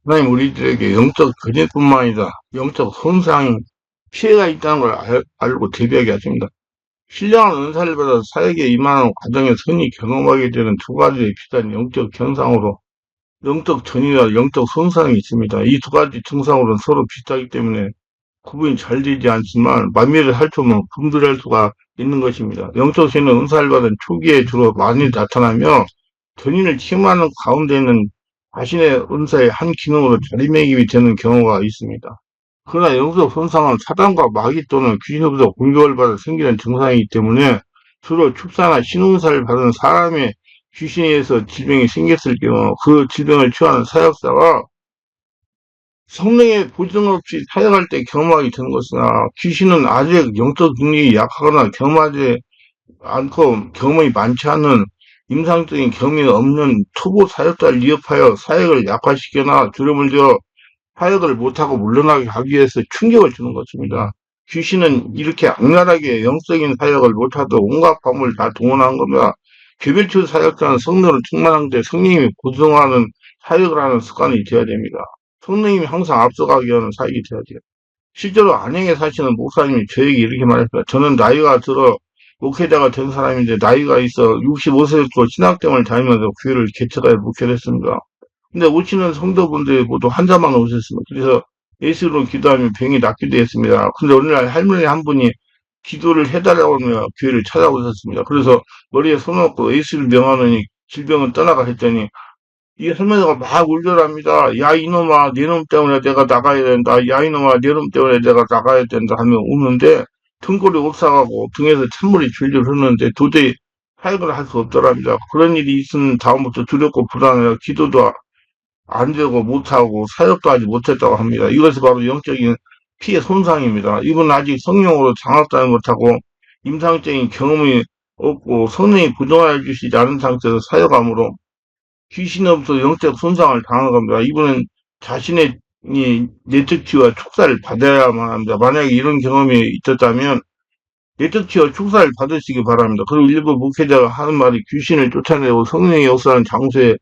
하나님 우리들에게 영적 근육뿐만 아니라 영적 손상 피해가 있다는 걸 알고 대비하게 하십니다. 신령한 은사를 받아 사역에 임하는 과정에 흔히 경험하게 되는 두 가지의 비슷한 영적 현상으로 영적 전이와 영적 손상이 있습니다. 이 두 가지 증상으로는 서로 비슷하기 때문에 구분이 잘 되지 않지만 만미를 살펴보면 분별할 수가 있는 것입니다. 영적 신은 은사를 받은 초기에 주로 많이 나타나며 전인을 침하는 가운데는 자신의 은사의 한 기능으로 자리매김이 되는 경우가 있습니다. 그러나 영적 손상은 사단과 마귀 또는 귀신으로부터 공격을 받아 생기는 증상이기 때문에 주로 축사나 신운사를 받은 사람의 귀신에 의해서 질병이 생겼을 경우 그 질병을 치유하는 사역자가 성령의 보증 없이 사역할 때 경험하게 되는 것이나 귀신은 아직 영적 능력이 약하거나 경험하지 않고 경험이 많지 않은 임상적인 경험이 없는 초보 사역자를 위협하여 사역을 약화시키거나 두려움을 지어 사역을 못하고 물러나게 하기 위해서 충격을 주는 것입니다. 귀신은 이렇게 악랄하게 영적인 사역을 못하도록 온갖 방법을 다 동원한 겁니다. 개별치유 사역자는 성령으로 충만한 데 성령님이 보증하는 사역을 하는 습관이 되어야 됩니다. 성령님이 항상 앞서가게 하는 사역이 되어야 돼요. 실제로 안양에 사시는 목사님이 저에게 이렇게 말했어요. 저는 나이가 들어 목회자가 된 사람인데 나이가 있어 65세부터 신학대원을 다니면서 교회를 개척하여 목회를 했습니다. 근데 오시는 성도분들이 모두 환자만 오셨습니다. 그래서 예수로 기도하면 병이 낫기도 했습니다. 근데 어느 날 할머니 한 분이 기도를 해달라고 하며 교회를 찾아오셨습니다. 그래서 머리에 손 얹고 예수를 명하느니 질병은 떠나가 했더니 이 할머니가 막 울더랍니다. 야 이놈아 네 놈 때문에 내가 나가야 된다. 야 이놈아 네 놈 때문에 내가 나가야 된다 하며 우는데 등골이 옥상하고 등에서 찬물이 줄줄 흐르는데 도저히 사역을 할 수 없더랍니다. 그런 일이 있은 다음부터 두렵고 불안해요. 기도도 안 되고 못하고 사역도 하지 못했다고 합니다. 이것이 바로 영적인 피해 손상입니다. 이분은 아직 성령으로 장악도 못하고 임상적인 경험이 없고 성령이 부정해 주시지 않은 상태에서 사역함으로 귀신으로부터 영적 손상을 당한 겁니다. 이분은 자신의 내적 치유와 축사를 받아야만 합니다. 만약에 이런 경험이 있었다면 내적 치유와 축사를 받으시기 바랍니다. 그리고 일부 목회자가 하는 말이 귀신을 쫓아내고 성령의 역사하는 장소에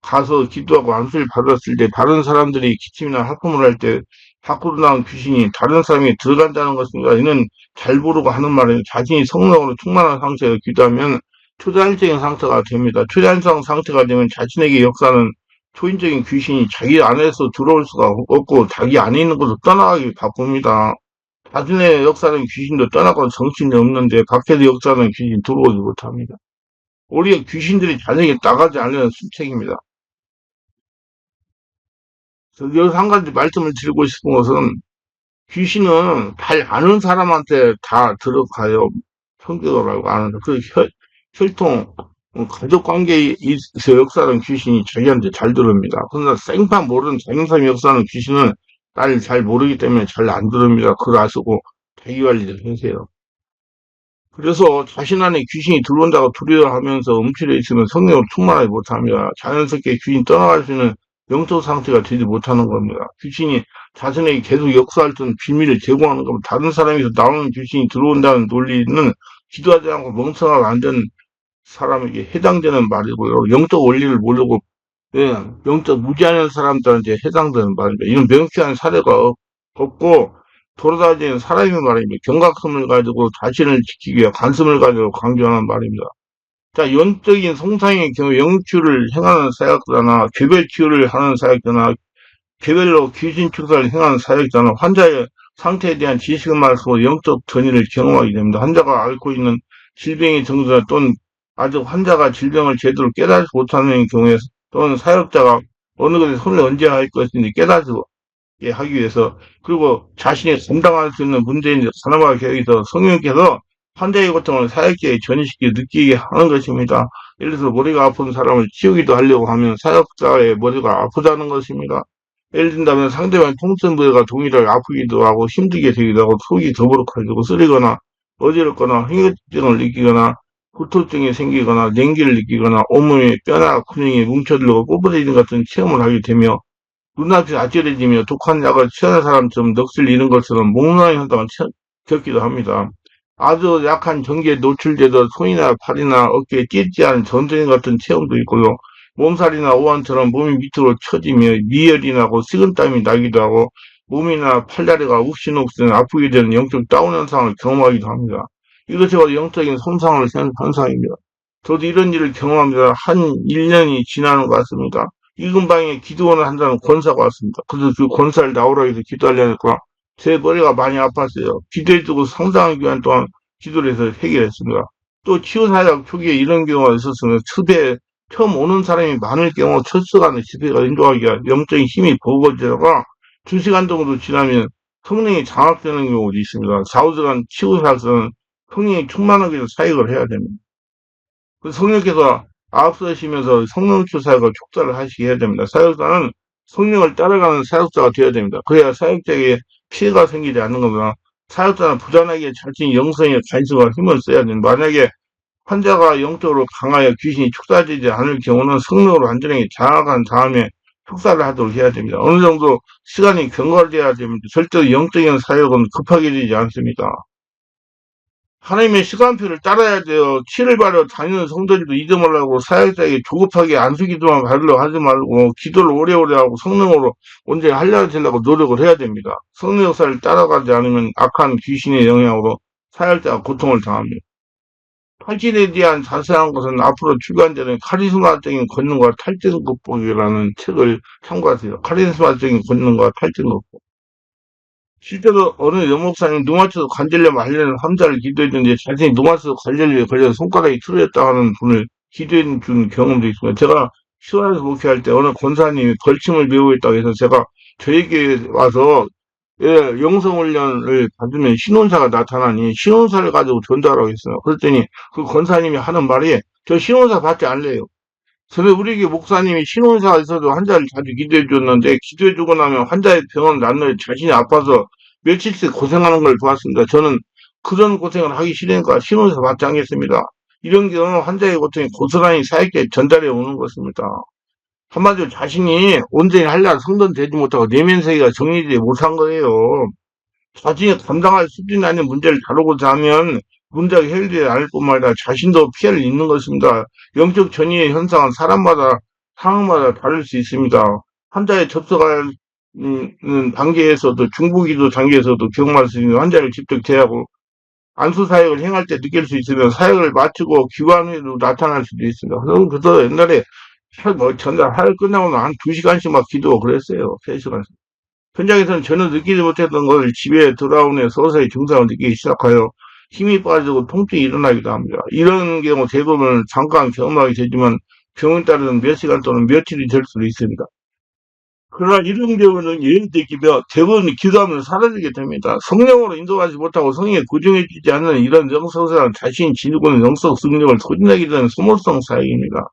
가서 기도하고 안수를 받았을 때 다른 사람들이 기침이나 하품을 할 때 밖으로 나온 귀신이 다른 사람이 들어간다는 것입니다. 이는 잘 모르고 하는 말이에요. 자신이 성령으로 충만한 상태에서 기도하면 초자연적인 상태가 됩니다. 초자연성 상태가 되면 자신에게 역사하는 초인적인 귀신이 자기 안에서 들어올 수가 없고 자기 안에 있는 것을 떠나가기 바쁩니다. 자신의 역사하는 귀신도 떠나고 정신이 없는데 밖에서 역사하는 귀신이 들어오지 못합니다. 오히려 귀신들이 자신에게 나가지 않으려는 수책입니다. 여기서 한 가지 말씀을 드리고 싶은 것은 귀신은 잘 아는 사람한테 다 들어가요. 성격을 알고 아는 그 혈통 가족 관계에서 역사하는 귀신이 자기한테 잘 들어옵니다. 그러나 생판 모르는 다른 사람이 역사하는 귀신은 나를 잘 모르기 때문에 잘 안 들어옵니다. 그걸 아시고 자기 관리를 하세요. 그래서 자신 안에 귀신이 들어온다고 두려워하면서 움츠려 있으면 성령으로 충만하지 못합니다. 자연스럽게 귀신이 떠나갈 수 있는 영적 상태가 되지 못하는 겁니다. 귀신이 자신에게 계속 역사할 수 있는 비밀을 제공하는 겁니다. 다른 사람에서 나오는 귀신이 들어온다는 논리는 기도하지 않고 멍청하게 앉은 사람에게 해당되는 말이고요. 영적 원리를 모르고 영적 무지하는 사람들한테 해당되는 말입니다. 이런 명쾌한 사례가 없고 돌아다니는 사람의 말입니다. 경각심을 가지고 자신을 지키기 위해 관심을 가지고 강조하는 말입니다. 자, 영적인 성상의 경우 영치유를 행하는 사역자나 개별 치유를 하는 사역자나 개별로 귀신 축사를 행하는 사역자는 환자의 상태에 대한 지식을 말씀으로 영적 전이를 경험하게 됩니다. 환자가 앓고 있는 질병의 정도나 또는 아직 환자가 질병을 제대로 깨닫지 못하는 경우에 또는 사역자가 어느 것에 손을 얹어야 할 것인지 깨닫지 하기 위해서 그리고 자신이 감당할 수 있는 문제인지 사람과 계획에서 성령께서 환자의 고통을 사역자에 전이시켜 느끼게 하는 것입니다. 예를 들어서 머리가 아픈 사람을 치우기도 하려고 하면 사역자의 머리가 아프다는 것입니다. 예를 든다면 상대방 통증 부위가 동일하게 아프기도 하고 힘들게 되기도 하고 속이 더부룩해지고 쓰리거나 어지럽거나 흥유증을 느끼거나 구토증이 생기거나 냉기를 느끼거나 온몸에 뼈나 근육이 뭉쳐들고 꼬부러지는 같은 체험을 하게 되며 눈앞이 아찔해지며 독한 약을 취하는 사람처럼 넋을 잃은 것처럼 몽롱한 현상을 겪기도 합니다. 아주 약한 전기에 노출돼서 손이나 팔이나 어깨에 찢지 않은 전쟁 같은 체험도 있고요. 몸살이나 오한처럼 몸이 밑으로 처지며 미열이 나고 식은땀이 나기도 하고 몸이나 팔다리가 욱신욱신 아프게 되는 영적 다운 현상을 경험하기도 합니다. 이것이 바로 영적인 손상을 현상입니다. 저도 이런 일을 경험합니다. 한 1년이 지나는 것 같습니다. 이 근방에 기도원을 한다는 권사가 왔습니다. 그래서 그 권사를 나오라고 해서 기도하려니까 제 머리가 많이 아팠어요. 기도해주고 상당한 기간 동안 기도를 해서 해결했습니다. 또 치유사역 초기에 이런 경우가 있었으면 처음 오는 사람이 많을 경우 첫 시간에 집회가 인도하기가 영적인 힘이 버거워지다가 2시간 정도 지나면 성령이 장악되는 경우도 있습니다. 좌우지간 치유사역은 성령이 충만하게 해서 사역을 해야 됩니다. 그 성령께서 앞서시면서 성령추 사역을 촉사를 하시게 해야 됩니다. 사역자는 성령을 따라가는 사역자가 되어야 됩니다. 그래야 사역자에게 피해가 생기지 않는 겁니다. 사역자는 부단하게 자신의 영성에 관심과 힘을 써야 됩니다. 만약에 환자가 영적으로 강하여 귀신이 축사되지 않을 경우는 성령으로 완전히 장악한 다음에 축사를 하도록 해야 됩니다. 어느 정도 시간이 경과돼야 됩니다. 절대로 영적인 사역은 급하게 되지 않습니다. 하나님의 시간표를 따라야 돼요. 치를 받으러 다니는 성도들도 잊어말라고 사역자에게 조급하게 안수기도만 받으려고 하지 말고 기도를 오래오래 하고 성령으로 언제 하려고 된다고 노력을 해야 됩니다. 성령 역사를 따라가지 않으면 악한 귀신의 영향으로 사역자가 고통을 당합니다. 탈진에 대한 자세한 것은 앞으로 출간되는 카리스마적인 권능과 탈진 극복이라는 책을 참고하세요. 카리스마적인 권능과 탈진 극복. 실제로 어느 여목사님 누마스 관절염 관련 환자를 기도해줬는데 자신이 누마스 관절염에 걸려서 손가락이 틀어졌다 하는 분을 기도해 준 경험도 있습니다. 제가 시원에서 목회할 때 어느 권사님이 벌침을 배우고 있다고 해서 제가 저에게 와서 영성훈련을 받으면 신혼사가 나타나니 신혼사를 가지고 전달하고 있어요. 그랬더니 그 권사님이 하는 말이 저 신혼사 받지 않래요. 그래서 우리 목사님이 신혼사가 있어도 환자를 자주 기도해 줬는데 기도해 주고 나면 환자의 병은 낫는 자신이 아파서 며칠씩 고생하는 걸 보았습니다. 저는 그런 고생을 하기 싫으니까 신혼사 받지 않겠습니다. 이런 경우는 환자의 고통이 고스란히 사역자에 전달해 오는 것입니다. 한마디로 자신이 온전히 한량 성전되지 못하고 내면 세계가 정리되지 못한 거예요. 자신이 감당할 수준이 아닌 문제를 다루고자 하면 문제가 해결되지 않을 뿐만 아니라 자신도 피해를 입는 것입니다. 영적 전이의 현상은 사람마다 상황마다 다를 수 있습니다. 환자의 접촉하는 단계에서도 중부기도 단계에서도 경험할 수 있는 환자를 직접 대하고 안수 사역을 행할 때 느낄 수 있으면 사역을 마치고 귀환 후에도 나타날 수도 있습니다. 그래서 옛날에 전날 사역 끝나고 한 2시간씩 막 기도하고 그랬어요. 3시간씩. 현장에서는 전혀 느끼지 못했던 것을 집에 돌아오며 서서히 증상을 느끼기 시작하여 힘이 빠지고 통증이 일어나기도 합니다. 이런 경우 대부분 잠깐 경험하게 되지만 병에 따르는 몇 시간 또는 며칠이 될 수도 있습니다. 그러나 이런 경우는 예외적이며 대부분 기도하면 사라지게 됩니다. 성령으로 인도하지 못하고 성령에 고정해주지 않는 이런 영성사는 자신이 지니고 있는 영성 능력을 소진하게 되는 소모성 사역입니다.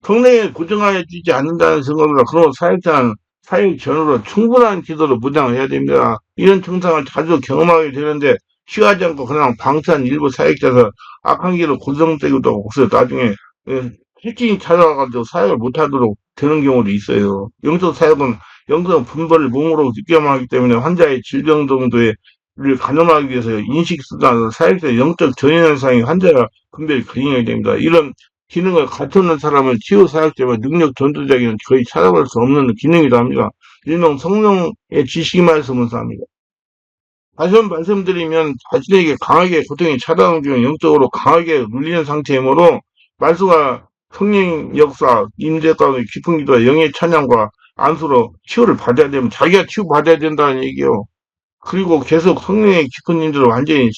성령에 고정해주지 않는다는 생각보다 그런 사역자는 사역 전후로 충분한 기도로 무장을 해야 됩니다. 이런 증상을 자주 경험하게 되는데 취하지 않고 그냥 방치한 일부 사역자에서 악한 길로 고정되기도 하고 그래서 나중에 해킹이 찾아와가지고 사역을 못하도록 되는 경우도 있어요. 영적 사역은 영적 분별을 몸으로 느껴야만 하기 때문에 환자의 질병 정도를 가늠하기 위해서 인식수단, 사역자의 영적 전염 현상이 환자가 분별이 가능해야 됩니다. 이런 기능을 갖추는 사람은 치유 사역자와 능력 전도자에게는 거의 찾아볼 수 없는 기능이라 합니다. 일명 성령의 지식이 말씀문사입니다. 다시 한번 말씀드리면 자신에게 강하게 고통이 찾아오는 경우 영적으로 강하게 눌리는 상태이므로 말씀과 성령 역사, 임재가 깊은 기도와 영의 찬양과 안수로 치유를 받아야 되면 자기가 치유 받아야 된다는 얘기요. 그리고 계속 성령의 깊은 임재로 완전히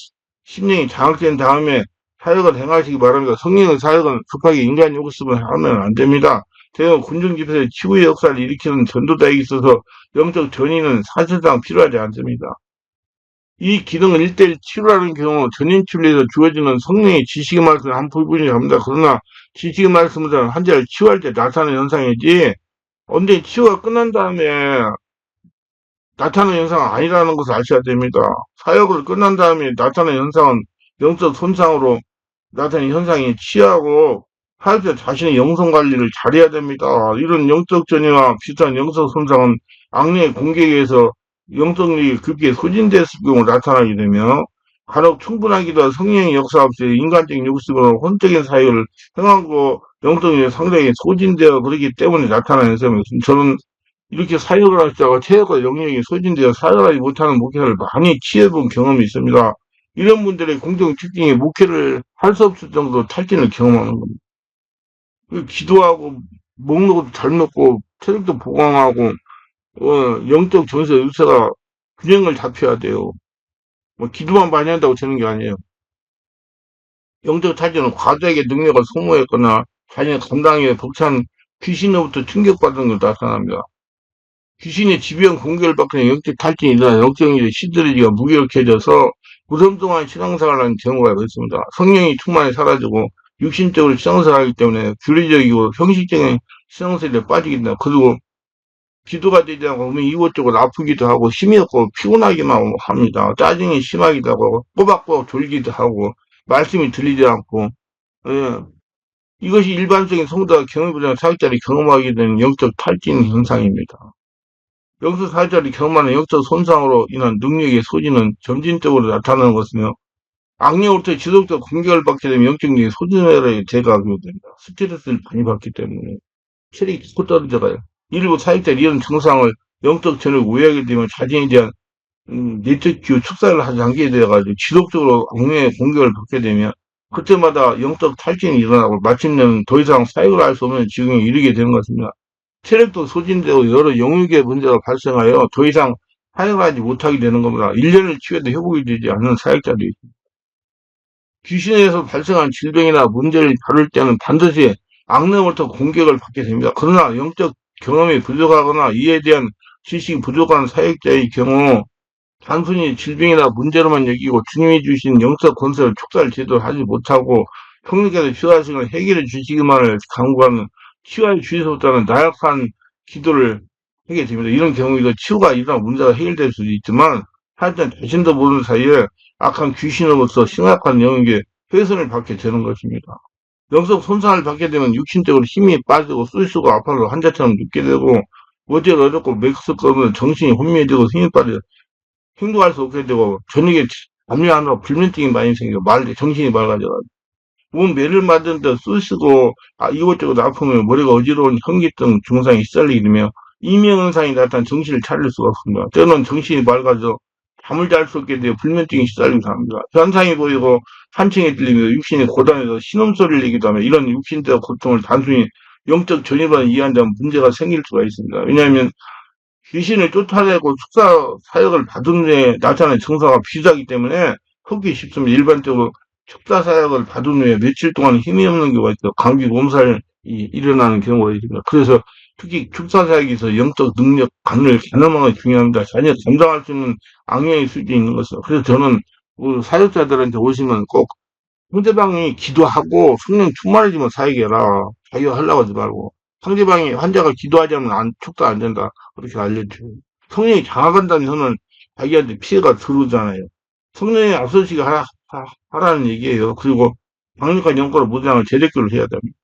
심령이 장악된 다음에 사역을 행하시기 바랍니다. 성령의 사역은 급하게 인간 욕심을 하면 안 됩니다. 대형 군중 집회에서 치유의 역사를 일으키는 전도자에게 있어서 영적 전이는 사실상 필요하지 않습니다. 이 기능을 1:1 치료하는 경우 전인 치료에서 주어지는 성령의 지식의 말씀을 한 부분이 합니다. 그러나 지식의 말씀은 환자를 치유할 때 나타나는 현상이지 언제 치유가 끝난 다음에 나타나는 현상은 아니라는 것을 아셔야 됩니다. 사역을 끝난 다음에 나타나는 현상은 영적 손상으로 나타나는 현상이 취하고 사역자 자신의 영성 관리를 잘해야 됩니다. 이런 영적 전이와 비슷한 영적 손상은 악령의 공격에 의해서 영성력이 급게 소진됐을 경우 나타나게 되며 간혹 충분하기도 성령의 역사 없이 인간적인 욕심으로 혼적인 사역을 행하고 영성이 상당히 소진되어 그러기 때문에 나타나는 현상입니다. 저는 이렇게 사역을 하시다가 체력과 영역이 소진되어 사역하지 못하는 목회를 많이 취해본 경험이 있습니다. 이런 분들의 공통 특징이 목회를 할 수 없을 정도로 탈진을 경험하는 겁니다. 기도하고 먹는 것도 잘 먹고 체력도 보강하고 영적 전세 유세가 균형을 잡혀야 돼요. 뭐 기도만 많이 한다고 되는 게 아니에요. 영적 탈진은 과도하게 능력을 소모했거나 자신의 감당에 벅찬 귀신으로부터 충격받은 걸 나타납니다. 귀신의 지배형 공격을 받거나 영적 탈진이 일어나 영적 일에 시들해지가 무기력해져서 무덤동안 신앙생활을 하는 경우가 있습니다. 성령이 충만히 사라지고 육신적으로 신앙생활하기 때문에 규리적이고 형식적인 신앙생활에 빠지게 된다. 그리고 기도가 되지 않고 몸이 이곳저곳 아프기도 하고 힘이 없고 피곤하기만 합니다. 짜증이 심하기도 하고 꼬박꼬박 졸기도 하고 말씀이 들리지 않고 예. 이것이 일반적인 성도가 경험보다 사역자들이 경험하게 되는 영적 탈진 현상입니다. 영적 사역자들이 경험하는 영적 손상으로 인한 능력의 소진은 점진적으로 나타나는 것이며 악령으로부터 지속적 공격을 받게 되면 영적 능력이 소진에 제거하게 됩니다. 스트레스를 많이 받기 때문에 체력이 자꾸 떨어져가요. 일부 사역자들이 이런 증상을 영적 전을 우회하게 되면 자신에 대한 내적 기후 축사를 하지 않게 되어가지고 지속적으로 악령의 공격을 받게 되면 그때마다 영적 탈진이 일어나고 마침내는 더 이상 사역을 할 수 없는 지경에 이르게 되는 것입니다. 체력도 소진되고 여러 영역의 문제가 발생하여 더 이상 사역을 하지 못하게 되는 겁니다. 1년을 치료해도 회복이 되지 않는 사역자들이 있습니다. 귀신에서 발생한 질병이나 문제를 다룰 때는 반드시 악령으로부터 공격을 받게 됩니다. 그러나 영적 경험이 부족하거나 이에 대한 지식이 부족한 사역자의 경우 단순히 질병이나 문제로만 여기고 주님이 주신 영적 권세를 축사를 제대로 하지 못하고 성령께서 필요하신 걸 해결해 주시기만을 간구하는 치유할 주의소보다는 나약한 기도를 하게 됩니다. 이런 경우에도 치유가 일어나 문제가 해결될 수도 있지만 하여튼 자신도 모르는 사이에 악한 귀신으로서 심각한 영역에 훼손을 받게 되는 것입니다. 영적 손상을 받게 되면 육신적으로 힘이 빠지고 쑤시고 아파서 환자처럼 눕게 되고 어제를 어렵고 맥스 꺼면 정신이 혼미해지고 힘이 빠져 행동할 수 없게 되고 저녁에 잠이안와 불면증이 많이 생겨 정신이 맑아져가지고 몸 매를 맞는데 쑤시고 이것저것 아프면 머리가 어지러운 현기증 증상이 시달리게 되며 이명현상이 나타난 정신을 차릴 수가 없습니다. 때로는 정신이 맑아져 잠을 잘 수 없게 되어 불면증이 시달리기도 합니다. 현상이 보이고 한층에 들리며 육신이 고단해서 신음소리를 내기도 하며 이런 육신적 고통을 단순히 영적 전이만 이해한다면 문제가 생길 수가 있습니다. 왜냐하면 귀신을 쫓아내고 축사 사역을 받은 후에 나타나는 증상가 비슷하기 때문에 속기 쉽습니다. 일반적으로 축사 사역을 받은 후에 며칠 동안 힘이 없는 경우가 있어요. 감기 몸살이 일어나는 경우가 있습니다. 그래서 특히 축사 사역에서 영적 능력, 간을 가늠하는 게 중요합니다. 자녀 감당할 수 있는 악령의 수준이 있는 것이죠. 그래서 저는 사역자들한테 오시면 꼭 상대방이 기도하고 성령 충만해지면 사역해라. 자기가 하려고 하지 말고. 상대방이 환자가 기도하지 않으면 축사 안 된다. 그렇게 알려줘요. 성령이 장악한다는 저는 자기한테 피해가 들어오잖아요. 성령이 앞서시게 하라는 얘기예요. 그리고 강력한 영과로 무장을 제대교를 해야 됩니다.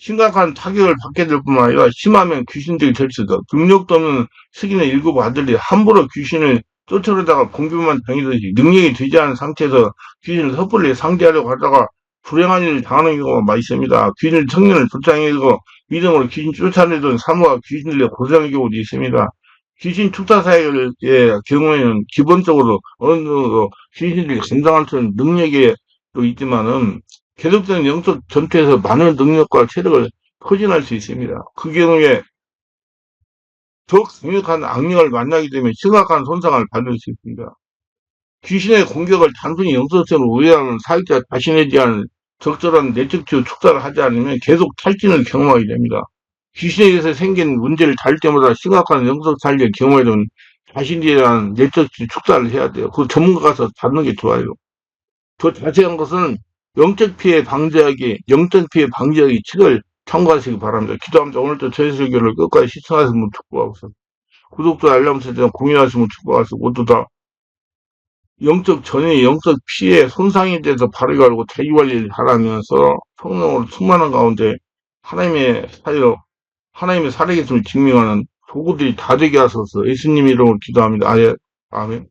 심각한 타격을 받게 될 뿐만 아니라 심하면 귀신들이 될 수도 능력도 없는 스기의 일곱 아들이 함부로 귀신을 쫓아내다가 공격만 당하듯이 능력이 되지 않은 상태에서 귀신을 섣불리 상대하려고 하다가 불행한 일을 당하는 경우가 많이 있습니다. 귀신을 청년을 불쌍히고 믿음으로 귀신 쫓아내던 사모가 귀신들의 고생의 경우도 있습니다. 귀신 축사 사역의 경우에는 기본적으로 어느 정도 귀신들이 감당할 수 있는 능력이 또 있지만은 계속되는 영적 전투에서 많은 능력과 체력을 소진할 수 있습니다. 그 경우에 더 강력한 악령을 만나게 되면 심각한 손상을 받을 수 있습니다. 귀신의 공격을 단순히 영성적으로 우회하는 사역자 자신에 대한 적절한 내적 치유 축사를 하지 않으면 계속 탈진을 경험하게 됩니다. 귀신에 의해서 생긴 문제를 다룰 때마다 심각한 영적 살리의 경우에는 자신에 대한 내적 치유 축사를 해야 돼요. 그 전문가 가서 받는 게 좋아요. 더 자세한 것은 영적 피해 방지하기 책을 참고하시기 바랍니다. 기도합니다. 오늘도 저희 설교를 끝까지 시청하시면 축복하고 구독과 알람 설정 공유하시면 축복하시고 모두 다 영적 전의 영적 피해 손상에 대해서 바르게 알고 자기 관리를 잘하면서 성령으로 충만한 가운데 하나님의 살아계심을 증명하는 도구들이 다 되게 하소서. 예수님 이름으로 기도합니다. 아멘.